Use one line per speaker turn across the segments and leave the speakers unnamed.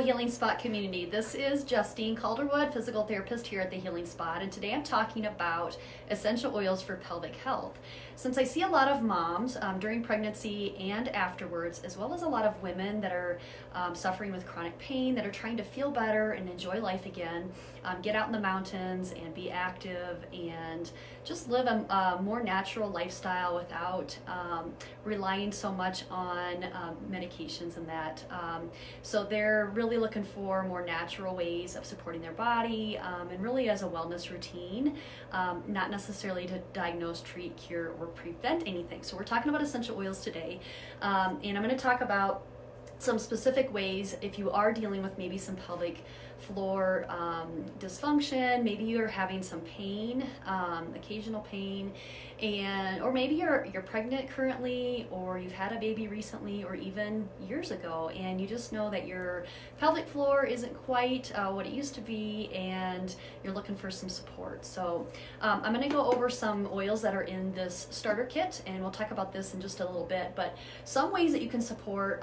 Healing Spot community. This is Justine Calderwood, physical therapist here at the Healing Spot, and today I'm talking about essential oils for pelvic health. Since I see a lot of moms during pregnancy and afterwards, as well as a lot of women that are suffering with chronic pain, that are trying to feel better and enjoy life again, get out in the mountains and be active and just live a more natural lifestyle without relying so much on medications and that. So they're really looking for more natural ways of supporting their body and really as a wellness routine, not necessarily to diagnose, treat, cure, or prevent anything. So we're talking about essential oils today, and I'm going to talk about some specific ways if you are dealing with maybe some pelvic floor dysfunction, maybe you're having some pain, occasional pain, or maybe you're pregnant currently, or you've had a baby recently, or even years ago, and you just know that your pelvic floor isn't quite what it used to be, and you're looking for some support. So I'm going to go over some oils that are in this starter kit, and we'll talk about this in just a little bit. But some ways that you can support,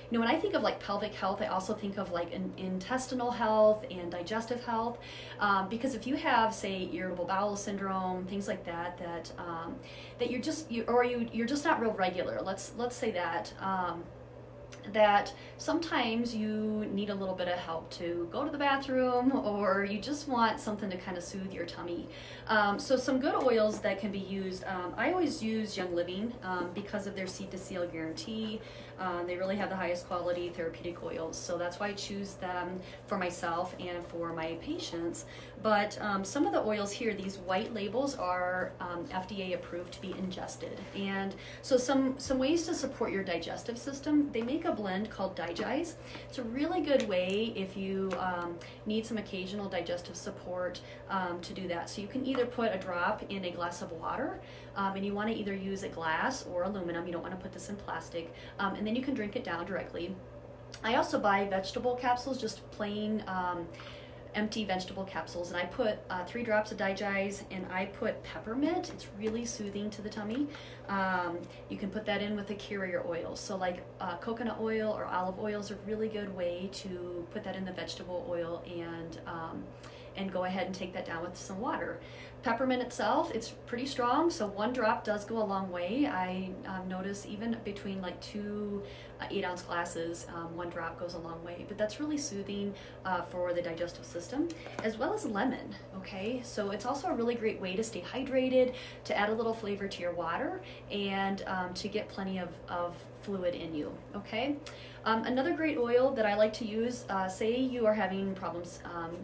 when I think of like pelvic health, I also think of like intestinal health and digestive health, because if you have, say, irritable bowel syndrome, things like that, that you're just not real regular. Let's say that. That sometimes you need a little bit of help to go to the bathroom, or you just want something to kind of soothe your tummy. So some good oils that can be used, I always use Young Living because of their seed to seal guarantee. They really have the highest quality therapeutic oils, so that's why I choose them for myself and for my patients. But some of the oils here, these white labels, are FDA approved to be ingested. And so some ways to support your digestive system, they make a blend called Digest. It's a really good way if you need some occasional digestive support to do that. So you can either put a drop in a glass of water, and you want to either use a glass or aluminum. You don't want to put this in plastic, and then you can drink it down directly. I also buy vegetable capsules, just plain empty vegetable capsules, and I put 3 drops of Digest, and I put peppermint. It's really soothing to the tummy. You can put that in with a carrier oil, so like coconut oil or olive oil is a really good way to put that in the vegetable oil and go ahead and take that down with some water. Peppermint itself, it's pretty strong, so 1 drop does go a long way. I notice even between like 2 8-ounce glasses, 1 drop goes a long way, but that's really soothing for the digestive system, as well as lemon. Okay, so it's also a really great way to stay hydrated, to add a little flavor to your water, and to get plenty of fluid in you. Okay, another great oil that I like to use, say you are having problems,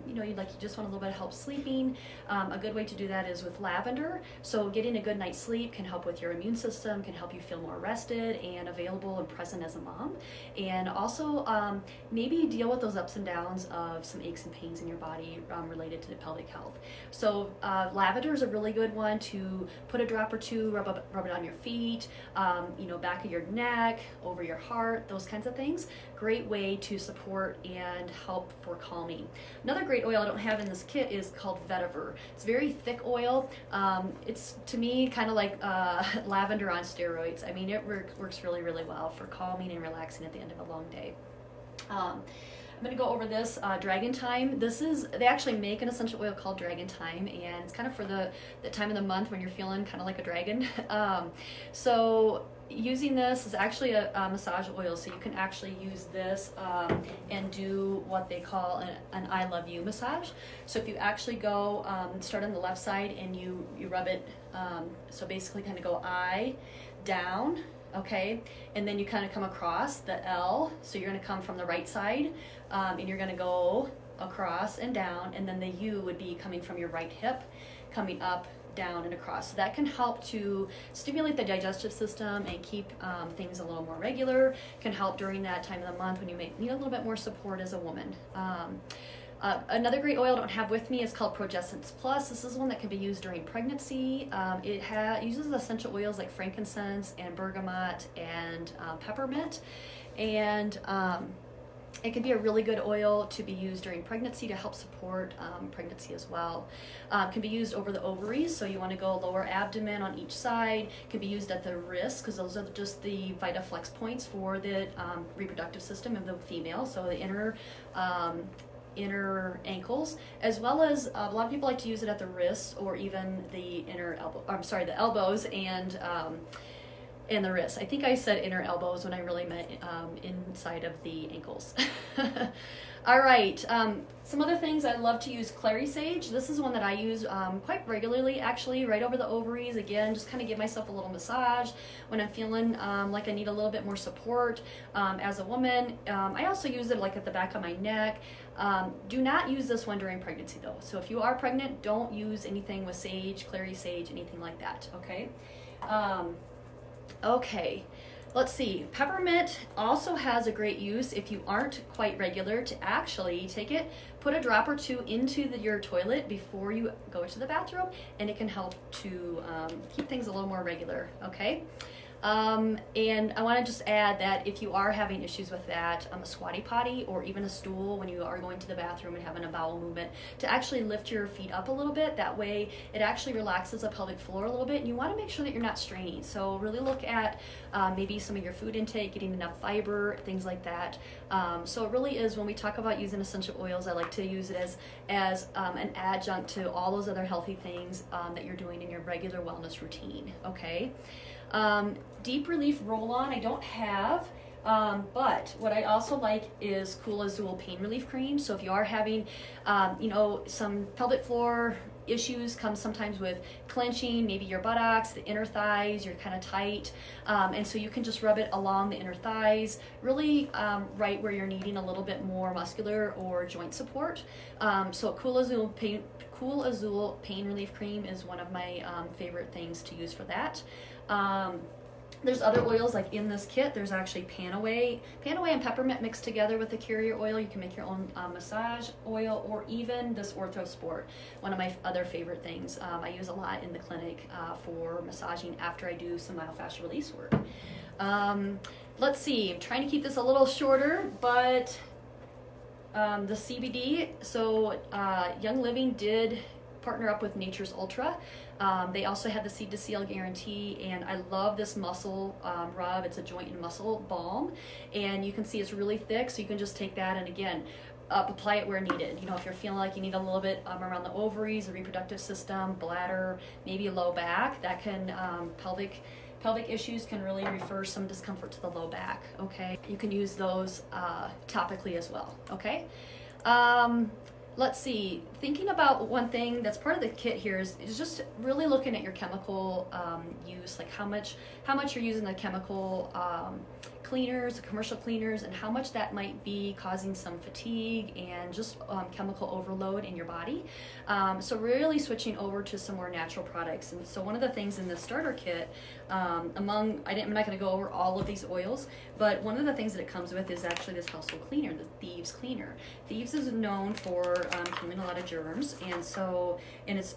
you just want a little bit of help sleeping. A good way to do that is with lavender. So getting a good night's sleep can help with your immune system, can help you feel more rested and available and present as a mom, and also maybe deal with those ups and downs of some aches and pains in your body related to the pelvic health. So lavender is a really good one to put a drop or 2, rub it on your feet, back of your neck, over your heart, those kinds of things. Great way to support and help for calming. Another great oil I don't have in this kit is called VETIVER. It's very thick oil. It's, to me, kind of like lavender on steroids. I mean, it works really, really well for calming and relaxing at the end of a long day. I'm going to go over this Dragon Time. They actually make an essential oil called Dragon Time, and it's kind of for the time of the month when you're feeling kind of like a dragon. So using this is actually a massage oil, so you can actually use this and do what they call an I love you massage. So if you actually go start on the left side and you rub it, so basically kind of go I down, okay, and then you kind of come across the L, so you're going to come from the right side, and you're going to go across and down, and then the U would be coming from your right hip, coming up, down, and across. So that can help to stimulate the digestive system and keep things a little more regular, can help during that time of the month when you may need a little bit more support as a woman. Another great oil I don't have with me is called Progestence Plus. This is one that can be used during pregnancy. It uses essential oils like frankincense and bergamot and peppermint, and It can be a really good oil to be used during pregnancy to help support pregnancy as well. Can be used over the ovaries, so you want to go lower abdomen on each side. Can be used at the wrists, because those are just the VitaFlex points for the reproductive system of the female, so the inner ankles, as well as a lot of people like to use it at the wrists or even the the elbows and the wrists. I think I said inner elbows when I really meant inside of the ankles. All right, some other things I love to use CLARY sage. This is one that I use quite regularly, actually, right over the ovaries. Again, just kind of give myself a little massage when I'm feeling like I need a little bit more support as a woman. I also use it like at the back of my neck. Do not use this one during pregnancy though. So if you are pregnant, don't use anything with sage, CLARY sage, anything like that, okay? Okay, let's see. Peppermint also has a great use if you aren't quite regular to actually take it, put a drop or two into your toilet before you go to the bathroom, and it can help to keep things a little more regular, okay? And I want to just add that if you are having issues with that, a squatty potty or even a stool when you are going to the bathroom and having a bowel movement, to actually lift your feet up a little bit. That way it actually relaxes the pelvic floor a little bit, and you want to make sure that you're not straining. So really look at maybe some of your food intake, getting enough fiber, things like that. So it really is, when we talk about using essential oils, I like to use it as an adjunct to all those other healthy things that you're doing in your regular wellness routine, okay? Deep relief roll-on I don't have, but what I also like is Cool Azul pain relief cream. So if you are having, some pelvic floor issues, come sometimes with clenching, maybe your buttocks, the inner thighs, you're kind of tight, and so you can just rub it along the inner thighs, really right where you're needing a little bit more muscular or joint support. So Cool Azul pain relief cream is one of my favorite things to use for that. There's other oils, like in this kit, there's actually Panaway and peppermint mixed together with the carrier oil. You can make your own massage oil, or even this OrthoSport, one of my other favorite things. I use a lot in the clinic for massaging after I do some myofascial release work. Let's see, I'm trying to keep this a little shorter, but the CBD, so Young Living did partner up with Nature's Ultra. They also had the seed to seal guarantee, and I love this muscle rub. It's a joint and muscle balm, and you can see it's really thick, so you can just take that and again apply it where needed. If you're feeling like you need a little bit around the ovaries, the reproductive system, bladder, maybe low back, that can pelvic issues can really refer some discomfort to the low back, okay? You can use those topically as well, okay? Let's see, thinking about one thing that's part of the kit here is just really looking at your chemical use, like how much you're using the chemical cleaners, the commercial cleaners, and how much that might be causing some fatigue and just chemical overload in your body. So really switching over to some more natural products. And so one of the things in the starter kit, I'm not going to go over all of these oils, but one of the things that it comes with is actually this household cleaner, the Thieves Cleaner. Thieves is known for killing a lot of germs, and it's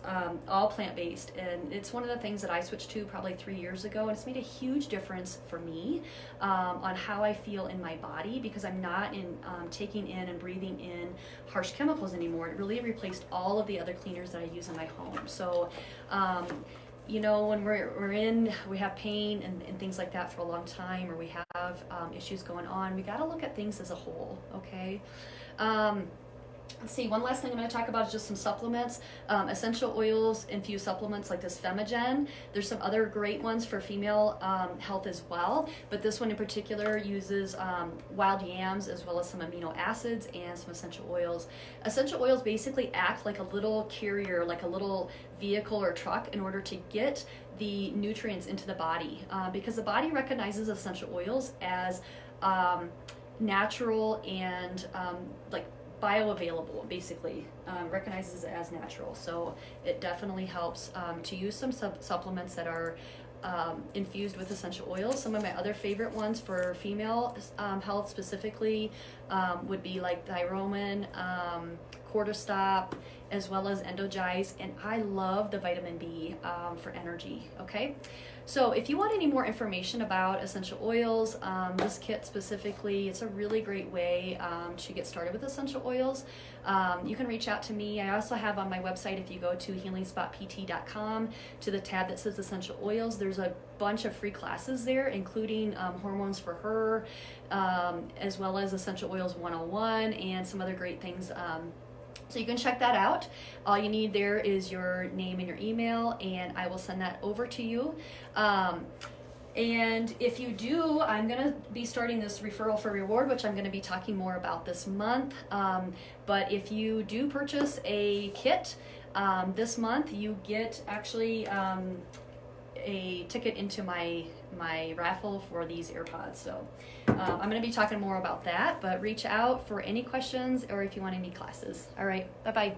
all plant-based, and it's one of the things that I switched to probably 3 years ago, and it's made a huge difference for me on how I feel in my body, because I'm not taking in and breathing in harsh chemicals anymore. It really replaced all of the other cleaners that I use in my home. So when we have pain and things like that for a long time, or we have issues going on, we got to look at things as a whole, okay? Let's see, one last thing I'm going to talk about is just some supplements. Essential oils, infused supplements like this Femigen. There's some other great ones for female health as well, but this one in particular uses wild yams as well as some amino acids and some essential oils. Essential oils basically act like a little carrier, like a little vehicle or truck, in order to get the nutrients into the body, because the body recognizes essential oils as natural and like bioavailable, basically recognizes it as natural. So it definitely helps to use some supplements that are infused with essential oils. Some of my other favorite ones for female health specifically would be like Thyromin, Cortistop, as well as Endogize, and I love the vitamin B for energy, okay? So if you want any more information about essential oils, this kit specifically, it's a really great way to get started with essential oils. You can reach out to me. I also have on my website, if you go to healingspotpt.com, to the tab that says essential oils, there's a bunch of free classes there, including hormones for her, as well as essential oils 101 and some other great things. So you can check that out. All you need there is your name and your email, and I will send that over to you. And if you do, I'm going to be starting this referral for reward, which I'm going to be talking more about this month. But if you do purchase a kit this month, you get actually a ticket into my raffle for these AirPods. So I'm going to be talking more about that, but reach out for any questions or if you want any classes. All right, bye-bye.